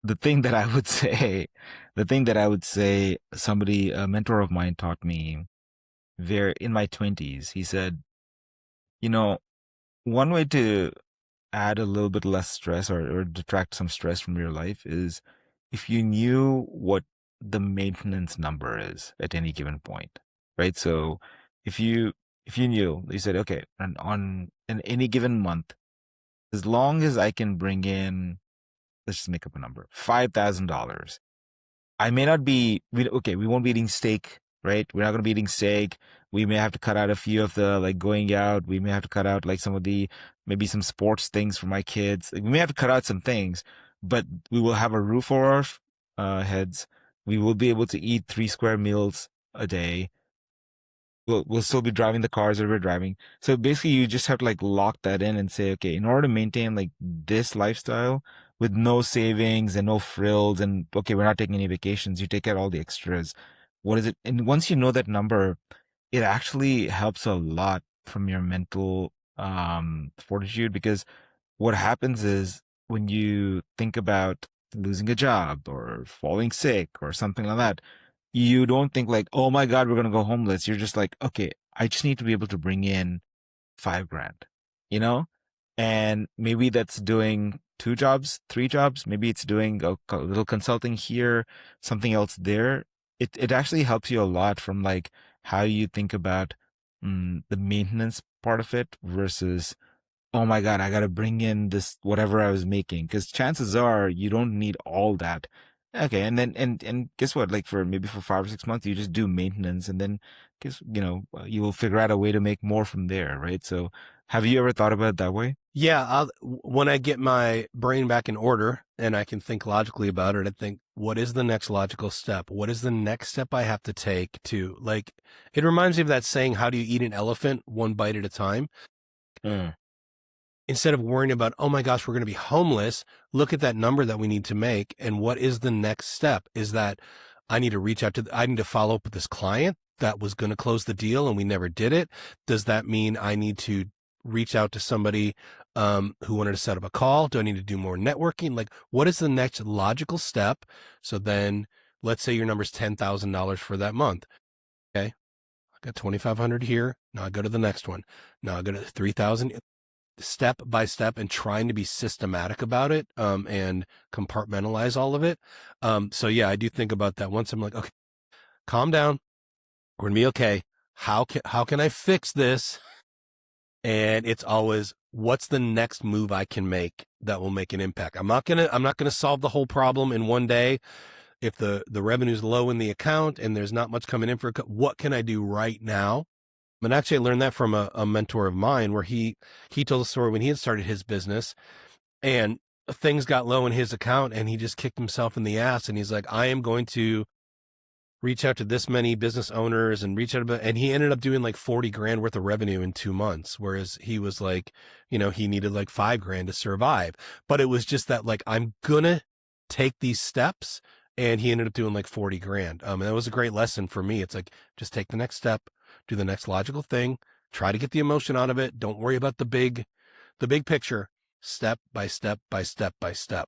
the thing that I would say, the thing that I would say, somebody, a mentor of mine taught me there in my 20s. He said, you know, one way to add a little bit less stress or detract some stress from your life is if you knew what the maintenance number is at any given point, right? So if you if you knew, you said, okay, and on in any given month, as long as I can bring in, let's just make up a number, $5,000. I may not be, okay, we won't be eating steak, right? We're not going to be eating steak. We may have to cut out a few of the like going out. We may have to cut out like some of the, maybe some sports things for my kids. Like, we may have to cut out some things, but we will have a roof over our heads. We will be able to eat 3 square meals a day. We'll still be driving the cars that we're driving. So basically, you just have to like lock that in and say, okay, in order to maintain like this lifestyle with no savings and no frills, and okay, we're not taking any vacations, you take out all the extras. What is it? And once you know that number, it actually helps a lot from your mental fortitude, because what happens is when you think about losing a job or falling sick or something like that, you don't think like, oh my God, we're gonna go homeless. You're just like, okay, I just need to be able to bring in 5 grand, you know? And maybe that's doing 2 jobs, 3 jobs. Maybe it's doing a little consulting here, something else there. It actually helps you a lot from like how you think about the maintenance part of it versus, oh my God, I got to bring in this whatever I was making. Because chances are you don't need all that. Okay, and then and guess what? Like for maybe for 5 or 6 months, you just do maintenance, and then guess you will figure out a way to make more from there, right? So, have you ever thought about it that way? Yeah, when I get my brain back in order and I can think logically about it, I think, what is the next logical step? What is the next step I have to take to, like, it reminds me of that saying, how do you eat an elephant? One bite at a time. Mm. Instead of worrying about, oh my gosh, we're going to be homeless, look at that number that we need to make. And what is the next step? Is that I need to reach out to, I need to follow up with this client that was going to close the deal and we never did it. Does that mean I need to reach out to somebody who wanted to set up a call? Do I need to do more networking? Like, what is the next logical step? So then let's say your number's $10,000 for that month. Okay. I got 2,500 here. Now I go to the next one. Now I go to 3,000, step by step, and trying to be systematic about it and compartmentalize all of it. So yeah, I do think about that once I'm like, okay, calm down. We're gonna be okay. How can I fix this? And it's always, what's the next move I can make that will make an impact? I'm not gonna solve the whole problem in one day. If the revenue's low in the account and there's not much coming in for what can I do right now? And actually, I learned that from a mentor of mine, where he told a story when he had started his business and things got low in his account and he just kicked himself in the ass. And he's like, I am going to reach out to this many business owners and reach out. And he ended up doing like 40 grand worth of revenue in 2 months. Whereas he was like, he needed like 5 grand to survive. But it was just that, like, I'm going to take these steps. And he ended up doing like 40 grand. And that was a great lesson for me. It's like, just take the next step, do the next logical thing, try to get the emotion out of it. Don't worry about the big picture, step by step by step by step.